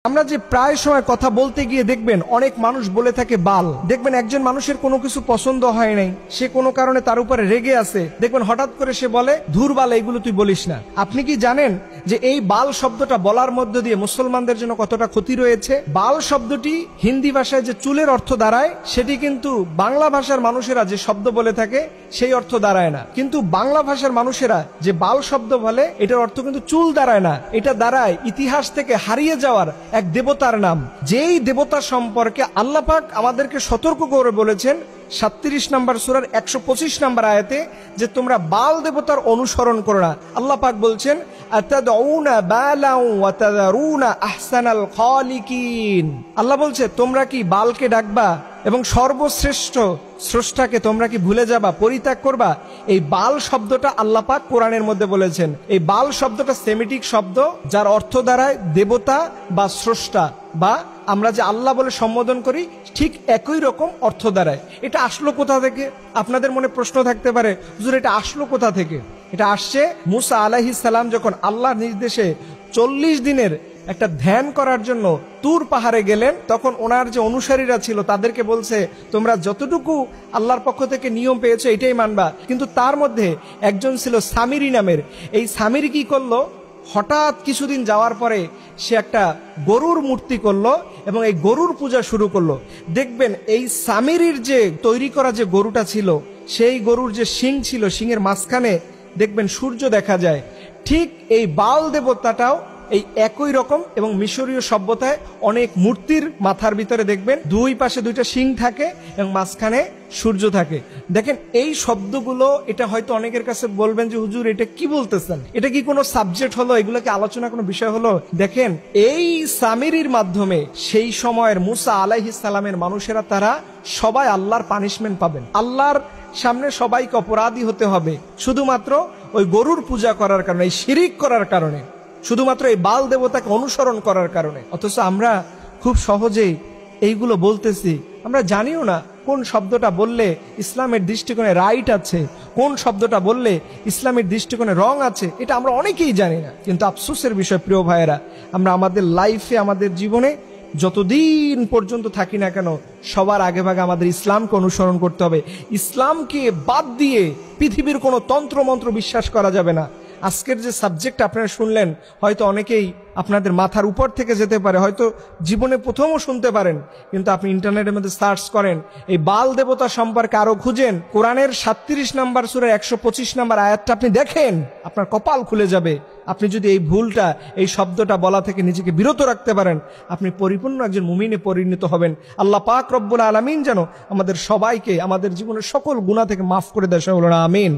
আমরা যে প্রায় সময় কথা বলতে গিয়ে দেখবেন অনেক মানুষ বলে থাকে বাল। দেখবেন একজন মানুষের কোনো কিছু পছন্দ হয় নাই, সে কোনো কারণে তার উপরে রেগে আছে, দেখবেন হঠাৎ করে সে বলে ধুর বাল, এইগুলো তুই বলিস না। আপনি কি জানেন যে এই বাল শব্দটা বলার মধ্য দিয়ে মুসলমানদের জন্য কতটা ক্ষতি রয়েছে? বাল শব্দটি হিন্দি ভাষায় যে চুলের অর্থ দাঁড়ায়, সেটি কিন্তু বাংলা ভাষার মানুষেরা যে শব্দ বলে থাকে সেই অর্থ দাঁড়ায় না। কিন্তু বাংলা ভাষার মানুষেরা যে বাল শব্দ বলে, এটার অর্থ কিন্তু চুল দাঁড়ায় না, এটা দাঁড়ায় ইতিহাস থেকে হারিয়ে যাওয়ার এক দেবতার নাম। যেই দেবতা সম্পর্কে আল্লাহ পাক আমাদেরকে সতর্ক করে বলেছেন 37 নম্বর সূরার 125 নম্বর আয়াতে যে তোমরা বাল দেবতার অনুসরণ করো না। আল্লাহ পাক বলছেন আতাদউনা বালাউ ওয়া তাযারুনা আহসানাল খালিকিন। আল্লাহ বলছে তোমরা কি বালকে ডাকবা এবং সর্বশ্রেষ্ঠ স্রষ্টাকে তোমরা কি ভুলে যাবা, পরিত্যাগ করবা? এই বাল শব্দটা আল্লাহ পাক কোরআনের মধ্যে বলেছেন। এই বাল শব্দটা সেমিটিক শব্দ, যার অর্থ দাঁড়ায় দেবতা বা স্রষ্টা, বা আমরা যে আল্লাহ বলে সম্বোধন করি ঠিক একই রকম অর্থ দাঁড়ায়। এটা আসলো কোথা থেকে? আপনাদের মনে প্রশ্ন থাকতে পারে, হুজুর এটা আসলো কোথা থেকে? এটা আসছে মুসা আলাইহিস সালাম যখন আল্লাহর নির্দেশে 40 দিনের একটা ধ্যান করার জন্য তুর পাহাড়ে গেলেন, তখন ওনার যে অনুসারীরা ছিল তাদেরকে বলছে তোমরা যতটুকু আল্লাহর পক্ষ থেকে নিয়ম পেয়েছো এটাই মানবা। কিন্তু তার মধ্যে একজন ছিল সামিরি নামের। এই সামিরি কি করলো, হঠাৎ কিছুদিন যাওয়ার পরে সে একটা গরুর মূর্তি করলো এবং এই গরুর পূজা শুরু করলো। দেখবেন এই সামিরির যে তৈরি করা যে গরুটা ছিল, সেই গরুর যে শিং ছিল, শিংয়ের মাঝখানে দেখবেন সূর্য দেখা যায়। ঠিক এই বাল দেবতাটাও এই একই রকম, এবং মিশরীয় সভ্যতায় অনেক মূর্তির মাথার ভিতরে দেখবেন দুই পাশে দুইটা শিং থাকে এবং মাঝখানে সূর্য থাকে। দেখেন এই শব্দগুলো, এটা হয়তো অনেকের কাছে বলবেন যে হুজুর এটা কি বলতেছেন, এটা কি কোনো সাবজেক্ট হলো, এগুলো কি আলোচনা কোনো বিষয় হলো? দেখেন এই সামিরির মাধ্যমে সেই সময়ের মুসা আলাইহিস সালামের মানুষেরা তারা সবাই আল্লাহর পানিশমেন্ট পাবেন। আল্লাহর সামনে সবাইকে অপরাধী হতে হবে শুধুমাত্র ওই গরুর পূজা করার কারণে, এই শিরিক করার কারণে, শুধুমাত্র এই বাল দেবতাকে অনুসরণ করার কারণে। অথচ আমরা খুব সহজেই এইগুলো বলতেছি, আমরা জানিও না কোন শব্দটা বললে ইসলামের দৃষ্টিকোণে রাইট আছে, কোন শব্দটা বললে ইসলামের দৃষ্টিকোণে রং আছে, এটা আমরা অনেকেই জানি না। কিন্তু আফসোসের বিষয় প্রিয় ভাইয়েরা, আমরা আমাদের লাইফে, আমাদের জীবনে যতদিন পর্যন্ত থাকি না কেন, সবার আগে ভাগে আমাদের ইসলামকে অনুসরণ করতে হবে। ইসলামকে বাদ দিয়ে পৃথিবীর কোনো তন্ত্রমন্ত্র বিশ্বাস করা যাবে না। আজকের যে সাবজেক্ট আপনারা শুনলেন, হয়তো অনেকেই আপনাদের মাথার উপর থেকে যেতে পারে, হয়তো জীবনে প্রথমও শুনতে পারেন, কিন্তু আপনি ইন্টারনেটের মধ্যে সার্চ করেন, এই বাল দেবতা সম্পর্কে আরো খুঁজেন, কোরআনের 37 নম্বর সূরার 125 নম্বর আয়াতটা আপনি দেখেন, আপনার কপাল খুলে যাবে। আপনি যদি এই ভুলটা, এই শব্দটা বলা থেকে নিজেকে বিরত রাখতে পারেন, আপনি পরিপূর্ণ একজন মুমিনে পরিণত হবেন। আল্লাহ পাক রব্বুল আলামিন যেন আমাদের সবাইকে আমাদের জীবনের সকল গুনাহ থেকে মাফ করে দেয়, সকল আমিন।